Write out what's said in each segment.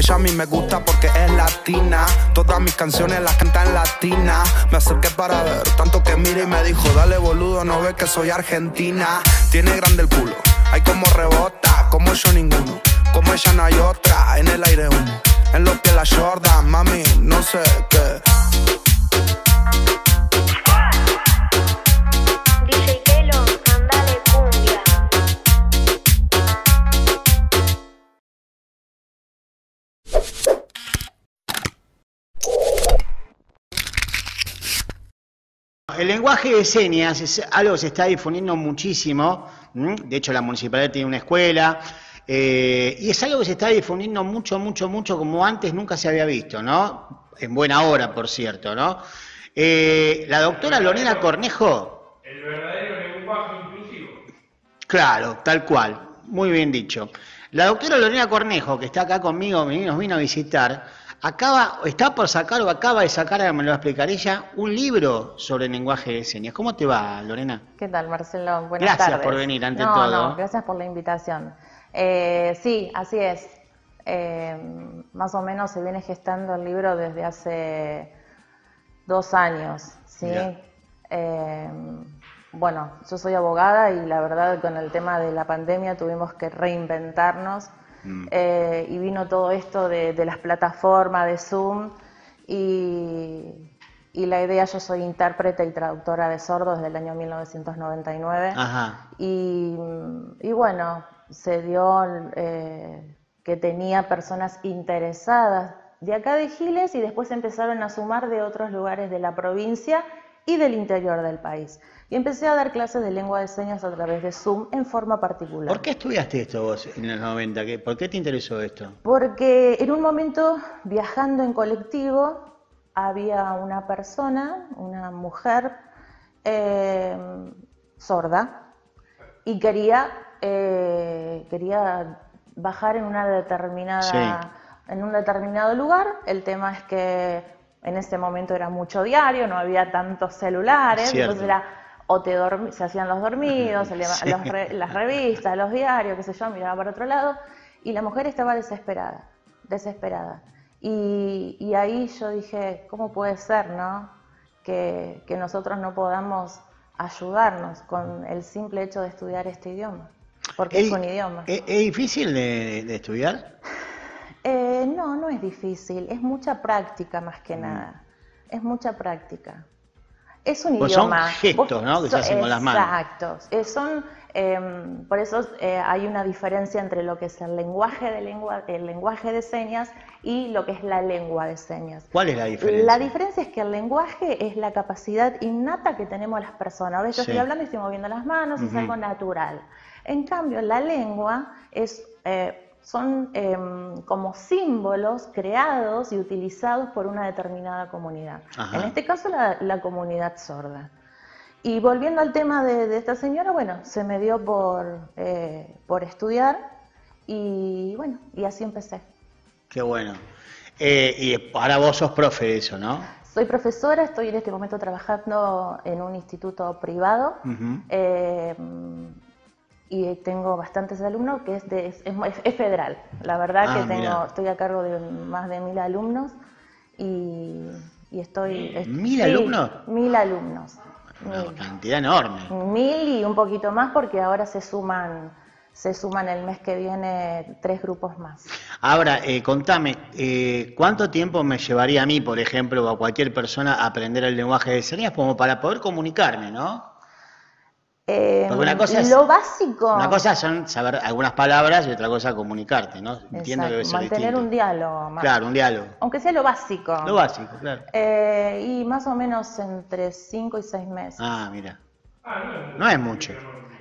Ella a mí me gusta porque es latina. Todas mis canciones las canta en latina. Me acerqué para ver, tanto que mira y me dijo: dale boludo, no ves que soy argentina. Tiene grande el culo, ay como rebota. Como yo ninguno, como ella no hay otra. En el aire humo, en los pies la Jordan. Mami, no sé qué. DJ Telo, mandale cumbia. El lenguaje de señas es algo que se está difundiendo muchísimo. De hecho, la municipalidad tiene una escuela. Y es algo que se está difundiendo mucho, como antes nunca se había visto, ¿no? En buena hora, por cierto, ¿no? La doctora Lorena Cornejo... El verdadero lenguaje inclusivo. Claro, tal cual. Muy bien dicho. La doctora Lorena Cornejo, que está acá conmigo, nos vino a visitar, está por sacar o acaba de sacar, me lo va a explicar ella, un libro sobre el lenguaje de señas. ¿Cómo te va, Lorena? ¿Qué tal, Marcelo? Buenas tardes. Gracias por venir, ante todo. No, gracias por la invitación. Sí, así es. Más o menos se viene gestando el libro desde hace 2 años, ¿sí? Bueno, yo soy abogada y la verdad con el tema de la pandemia tuvimos que reinventarnos y vino todo esto de las plataformas de Zoom y la idea, yo soy intérprete y traductora de sordos desde el año 1999. Ajá. Y bueno, se dio que tenía personas interesadas de acá de Giles y después empezaron a sumar de otros lugares de la provincia y del interior del país. Y empecé a dar clases de lengua de señas a través de Zoom en forma particular. ¿Por qué estudiaste esto vos en los 90? ¿Por qué te interesó esto? Porque en un momento, viajando en colectivo, había una persona, una mujer sorda, y quería bajar en una determinada, en un determinado lugar. El tema es que en ese momento era mucho diario, no había tantos celulares, Cierto. entonces era se hacían los dormidos, las revistas, los diarios, qué sé yo, miraba para otro lado, y la mujer estaba desesperada. Y ahí yo dije, ¿cómo puede ser, no? Que nosotros no podamos ayudarnos con el simple hecho de estudiar este idioma, porque es un idioma. ¿Es difícil de estudiar? No es difícil, es mucha práctica más que nada, es mucha práctica. Es un idioma. Son gestos, ¿no? Que se hacen con las manos. Exacto. Por eso hay una diferencia entre lo que es el lenguaje de señas y lo que es la lengua de señas. ¿Cuál es la diferencia? La diferencia es que el lenguaje es la capacidad innata que tenemos las personas. ¿Ves? Yo estoy hablando y estoy moviendo las manos, es algo natural. En cambio, la lengua son como símbolos creados y utilizados por una determinada comunidad. Ajá. En este caso la comunidad sorda. Y volviendo al tema de esta señora, bueno, se me dio por estudiar y bueno, y así empecé. Qué bueno. Y ahora vos sos profe de eso, ¿no? Soy profesora, estoy en este momento trabajando en un instituto privado. Y tengo bastantes alumnos, que es federal. La verdad que estoy a cargo de más de 1000 alumnos y estoy... ¿1000 alumnos? 1000 alumnos. Una cantidad enorme. 1000 y un poquito más porque ahora se suman el mes que viene 3 grupos más. Ahora, contame, ¿cuánto tiempo me llevaría a mí, por ejemplo, o a cualquier persona a aprender el lenguaje de señas como para poder comunicarme, ¿no? Porque una cosa es, lo básico. Una cosa son saber algunas palabras y otra cosa comunicarte, ¿no? Entiendo que debe ser mantener distinto. un diálogo. Claro, un diálogo. Aunque sea lo básico. Lo básico, claro. Y más o menos entre 5 y 6 meses. Ah, mira. No es mucho.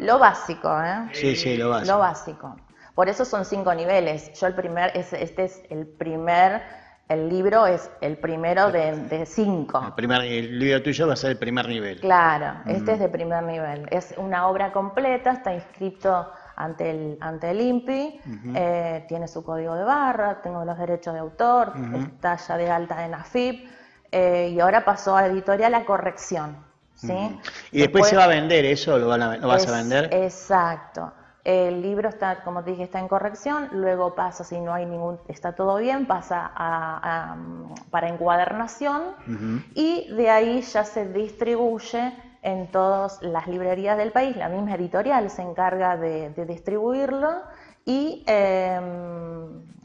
Lo básico, ¿eh? Sí, lo básico. Lo básico. Por eso son 5 niveles. Yo este es el primer. El libro es el primero de 5. El libro tuyo va a ser el primer nivel. Claro, este es de primer nivel. Es una obra completa, está inscrito ante el INPI, tiene su código de barra, tengo los derechos de autor, está ya de alta en AFIP, y ahora pasó a editorial a corrección. ¿sí? ¿Y después se va a vender eso? ¿Lo vas a vender? Exacto. El libro está, como te dije, está en corrección, luego pasa, si no hay ningún, está todo bien, pasa para encuadernación y de ahí ya se distribuye en todas las librerías del país. La misma editorial se encarga de distribuirlo y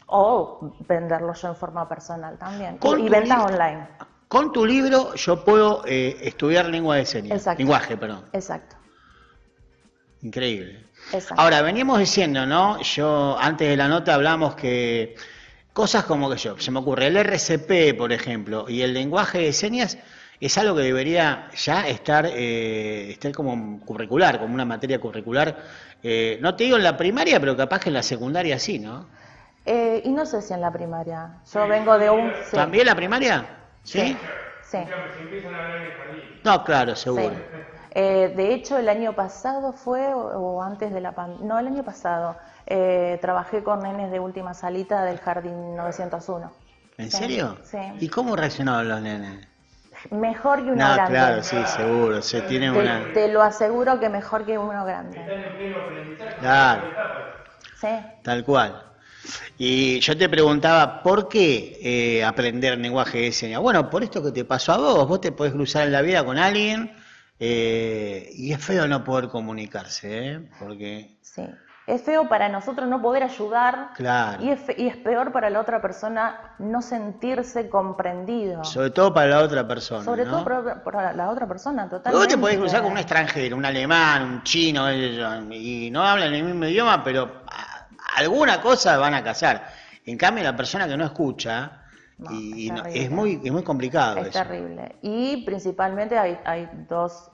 o venderlo yo en forma personal también. Y venta online. Con tu libro yo puedo estudiar lengua de señas. Exacto. Lenguaje, perdón. Exacto. Increíble. Exacto. Ahora, veníamos diciendo, ¿no? Yo, antes de la nota hablamos que cosas como que se me ocurre, el RCP, por ejemplo, y el lenguaje de señas es algo que debería ya estar como curricular, como una materia curricular. No te digo en la primaria, pero capaz que en la secundaria sí, ¿no? Y no sé si en la primaria. Yo vengo de un... Sí. ¿También la primaria? ¿Sí? Sí. Se empiezan a hablar en el jardín. No, claro, seguro. Sí. De hecho, el año pasado fue, o antes de la pandemia, no, el año pasado, trabajé con nenes de última salita del Jardín 901. ¿En Sí, serio? sí. ¿Y cómo reaccionaron los nenes? Mejor que uno No, grande. claro, sí, seguro. Se tiene una... Te lo aseguro que mejor que uno grande. Están en pleno aprendizaje. Claro, Sí. tal cual. Y yo te preguntaba, ¿por qué aprender lenguaje de señas? Bueno, por esto que te pasó a vos. Vos te podés cruzar en la vida con alguien y es feo no poder comunicarse, porque... Sí. Es feo para nosotros no poder ayudar. Claro. Y es peor para la otra persona no sentirse comprendido. Sobre todo para la otra persona, Sobre ¿no? todo para la otra persona, Vos totalmente. te podés cruzar con un extranjero, un alemán, un chino, y no hablan el mismo idioma, pero alguna cosa van a cazar. En cambio, la persona que no escucha, No, es muy complicado Es eso. terrible. Y principalmente hay dos,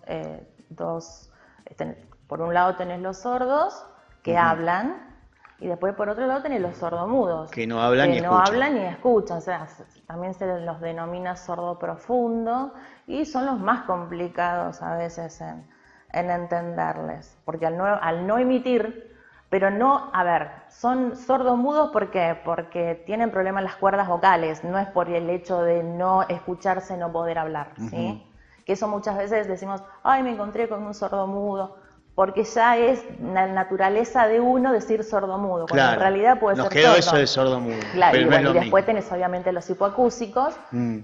por un lado tenés los sordos que hablan y después por otro lado tenés los sordomudos. Que no hablan ni no escuchan. hablan ni escuchan. O sea, también se los denomina sordo profundo y son los más complicados a veces en entenderles. Porque al no emitir, pero no, a ver, son sordomudos ¿por qué? Porque tienen problemas en las cuerdas vocales, no es por el hecho de no escucharse, no poder hablar, ¿sí? Que eso muchas veces decimos, ay, me encontré con un sordomudo, porque ya es la naturaleza de uno decir sordomudo, cuando Claro. en realidad puede Nos ser quedó sordo. eso de sordomudo. Claro, pero y, no es bueno, lo y después mismo. tenés obviamente los hipoacúsicos,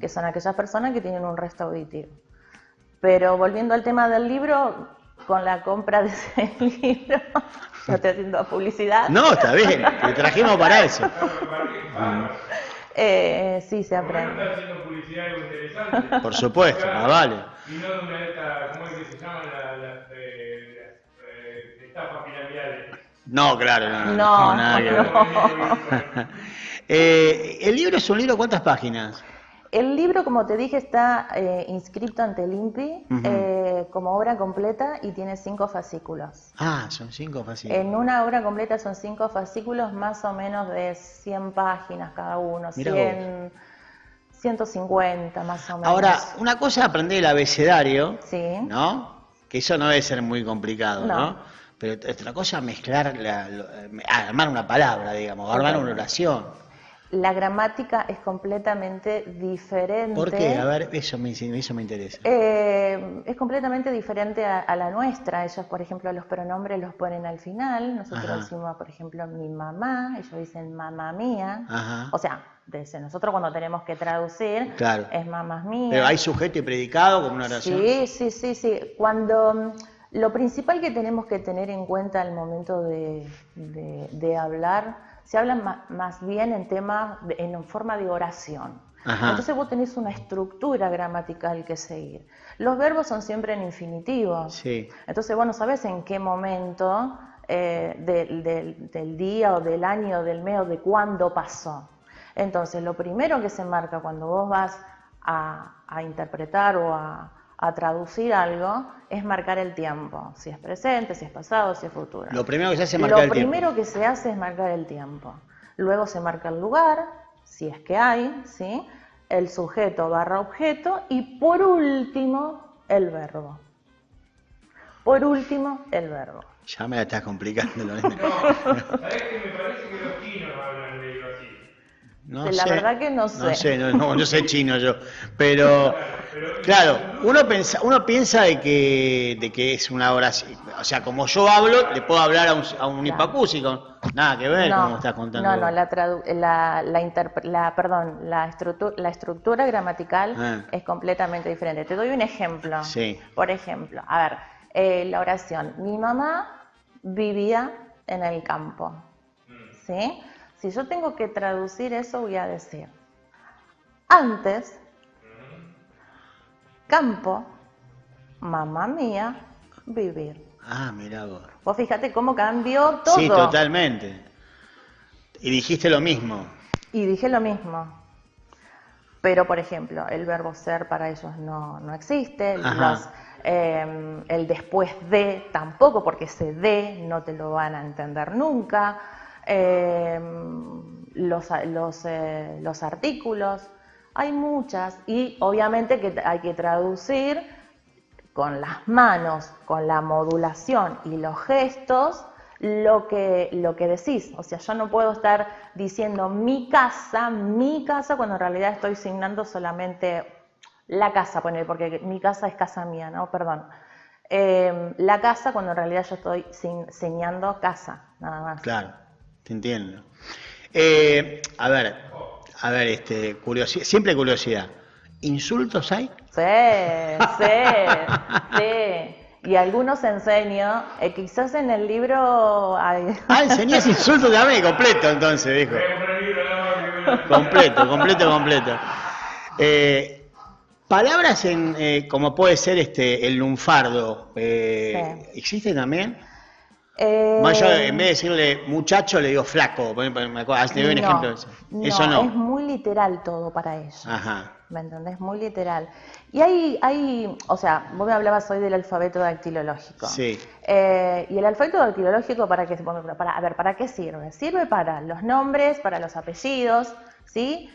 que son aquellas personas que tienen un resto auditivo. Pero volviendo al tema del libro, con la compra de ese libro, no estoy haciendo publicidad. No, está bien, te trajimos para eso. Sí, se aprende. Está haciendo publicidad algo interesante. Por supuesto, más vale. Y no de una de estas, ¿cómo es que se llaman las estafas piramidales? No, claro, no. No, Nada que ver. no. El libro es un libro, ¿cuántas páginas? El libro, como te dije, está inscrito ante el INPI como obra completa y tiene 5 fascículos. Ah, son 5 fáciles. En una obra completa son 5 fascículos, más o menos de 100 páginas cada uno, Mirá 100, 150 más o menos. Ahora, una cosa es aprender el abecedario, Sí. ¿no? Que eso no debe ser muy complicado, ¿no? No. Pero otra cosa es mezclar, armar una palabra, digamos, armar una oración. La gramática es completamente diferente. ¿Por qué? A ver, eso me interesa. Es completamente diferente a la nuestra. Ellos, por ejemplo, los pronombres los ponen al final. Nosotros Ajá. decimos, por ejemplo, mi mamá. Ellos dicen mamá mía. Ajá. O sea, desde nosotros cuando tenemos que traducir, Claro. es mamá mía. Pero hay sujeto y predicado como una oración. Sí. Cuando lo principal que tenemos que tener en cuenta al momento de hablar, se habla más bien en forma de oración. Ajá. Entonces vos tenés una estructura gramatical que seguir. Los verbos son siempre en infinitivo. Sí. Entonces vos no sabés en qué momento del día o del año o del mes o de cuándo pasó. Entonces lo primero que se marca cuando vos vas a interpretar o a traducir algo es marcar el tiempo, si es presente, si es pasado, si es futuro. Lo primero que se hace es marcar el tiempo. Lo primero que se hace es marcar el tiempo. Luego se marca el lugar, si es que hay, ¿sí? El sujeto / objeto y por último el verbo. Por último el verbo. Ya me la estás complicando, Lorena. ¿Sabés que me parece que los chinos hablan medio así? No La sé. verdad que no sé. No sé, no sé chino yo. Pero Claro, uno piensa de que es una oración. O sea, como yo hablo, le puedo hablar a un hipoacúsico. Nada que ver, como estás contando. No, la estructura gramatical es completamente diferente. Te doy un ejemplo. Sí. Por ejemplo, a ver, la oración. Mi mamá vivía en el campo. ¿Sí? Si yo tengo que traducir eso, voy a decir: antes, campo, mamá mía, vivir. Ah, mirá vos. Vos fíjate cómo cambió todo. Sí, totalmente. Y dijiste lo mismo. Y dije lo mismo. Pero, por ejemplo, el verbo ser para ellos no existe. El después de tampoco, porque ese de no te lo van a entender nunca. Los artículos. Hay muchas. Y obviamente que hay que traducir con las manos, con la modulación y los gestos, lo que decís. O sea, yo no puedo estar diciendo mi casa, cuando en realidad estoy signando solamente la casa, porque mi casa es casa mía, ¿no? Perdón. La casa, cuando en realidad yo estoy señando casa, nada más. Claro, te entiendo. A ver, siempre curiosidad. ¿Insultos hay? Sí. Y algunos enseño, quizás en el libro hay... Ah, enseñás insultos también, completo entonces, dijo. Completo. Palabras como puede ser el lunfardo, ¿existe también? Yo en vez de decirle muchacho le digo flaco, te doy un ejemplo de eso. Eso no. Es muy literal todo para ellos. Ajá. ¿Me entendés? Muy literal. Y hay, o sea, vos me hablabas hoy del alfabeto dactilológico. Sí. Y el alfabeto dactilológico, ¿para qué sirve? Sirve para los nombres, para los apellidos, ¿sí?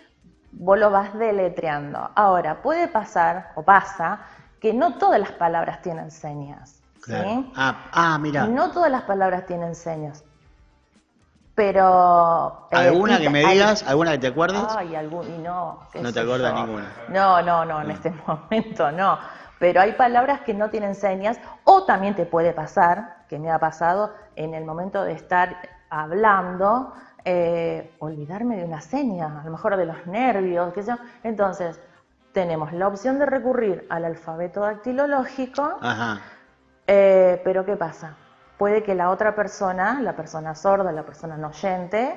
Vos lo vas deletreando. Ahora, puede pasar, o pasa, que no todas las palabras tienen señas. Claro. ¿Sí? Mira. No todas las palabras tienen señas. Pero... ¿Alguna que me digas? ¿Alguna que te acuerdes? Ay, no. No te acuerdas ninguna. No, en este momento no. Pero hay palabras que no tienen señas, o también te puede pasar, que me ha pasado, en el momento de estar hablando, olvidarme de una seña, a lo mejor de los nervios, qué sé yo. Entonces, tenemos la opción de recurrir al alfabeto dactilológico. Ajá. Pero ¿qué pasa? Puede que la otra persona, la persona sorda, la persona no oyente,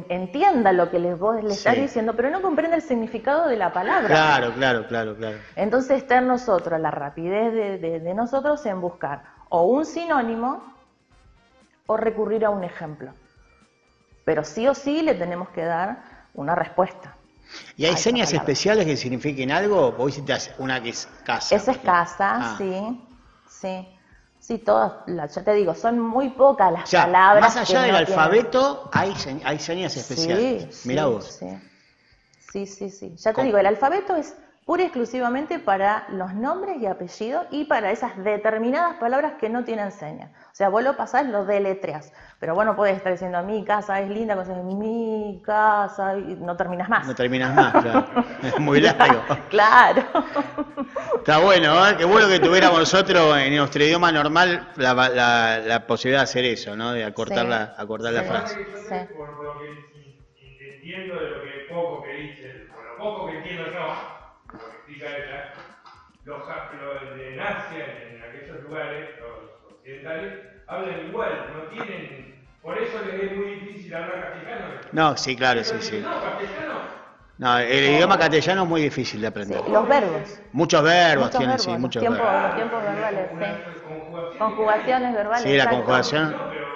entienda lo que vos le estás diciendo, pero no comprende el significado de la palabra. Claro. Entonces está en nosotros la rapidez de nosotros en buscar o un sinónimo o recurrir a un ejemplo. Pero sí o sí le tenemos que dar una respuesta. ¿Y hay señas especiales que signifiquen algo? Vos hiciste una que es casa. Esa es casa, sí, todas, ya te digo, son muy pocas las palabras. Más allá del alfabeto, hay señas especiales. Sí, Mirá vos. Sí. Ya te digo, el alfabeto es pura y exclusivamente para los nombres y apellidos y para esas determinadas palabras que no tienen señas. O sea, vos lo pasás, lo deletreas. Pero vos no podés estar diciendo mi casa es linda, pues es mi casa y no terminas más. No terminas más, claro. Es muy largo. Claro. Está bueno, ¿eh? Qué bueno que tuviéramos nosotros en nuestro idioma normal la posibilidad de hacer eso, ¿no? De acortar la frase. Yo por lo que entiendo de lo que poco que dice, por lo poco que entiendo yo, lo que explica ella, los de Asia, en aquellos lugares, los occidentales, hablan igual, no tienen, por eso les es muy difícil hablar castellano. No, sí, claro, sí. No, castellano. No, el idioma castellano es muy difícil de aprender. Sí, los verbos. Muchos verbos tienen, verbos, sí, muchos verbos. verbos. Los tiempos verbales, sí. Conjugaciones verbales. Sí, la exacto. conjugación. No, pero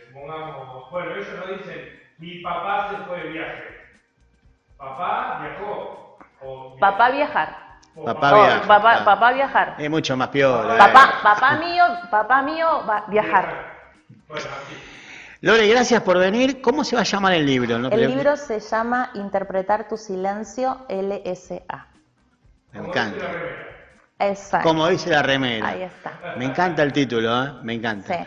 supongamos, bueno, ellos no dicen, mi papá se fue de viaje. Papá viajó. Papá viajar. Papá viajar. Es mucho más piola. Papá mío va viajar. Bueno, así. Lore, gracias por venir. ¿Cómo se va a llamar el libro? El libro se llama Interpretar tu silencio, LSA. Me encanta. Exacto. Como dice la remera. Ahí está. Me encanta el título, ¿eh? Me encanta.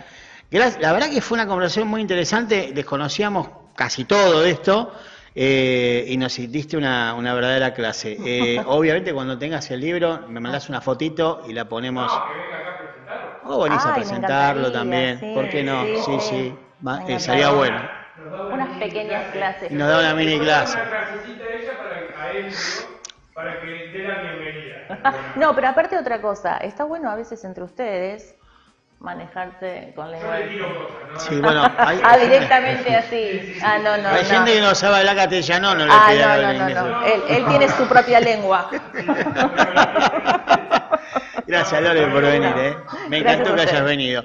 Sí. La verdad que fue una conversación muy interesante. Desconocíamos casi todo de esto. Y nos diste una verdadera clase. Obviamente cuando tengas el libro me mandás una fotito y la ponemos. No, que venga acá a presentarlo. O venís a Ay, me presentarlo encantaría, también. sí, ¿Por qué no? sí, Sí, sí. sí. Me Sería encantaría. bueno. Nos da una Unas mini pequeñas clases. Y nos da una mini clase. Una clasecita a ella a él, digo, para que dé la bienvenida. No, pero aparte otra cosa, está bueno a veces entre ustedes manejarse con Yo lengua. le tiro cosas, ¿no? Sí, bueno, hay, Directamente así. Ah, no, no, hay no. gente que no sabe hablar castellano, no le Ah, pide no, hablar no, no, inglés. no. Él tiene su propia lengua. Gracias, Lore, por venir. Me Gracias encantó a que hayas ustedes. venido.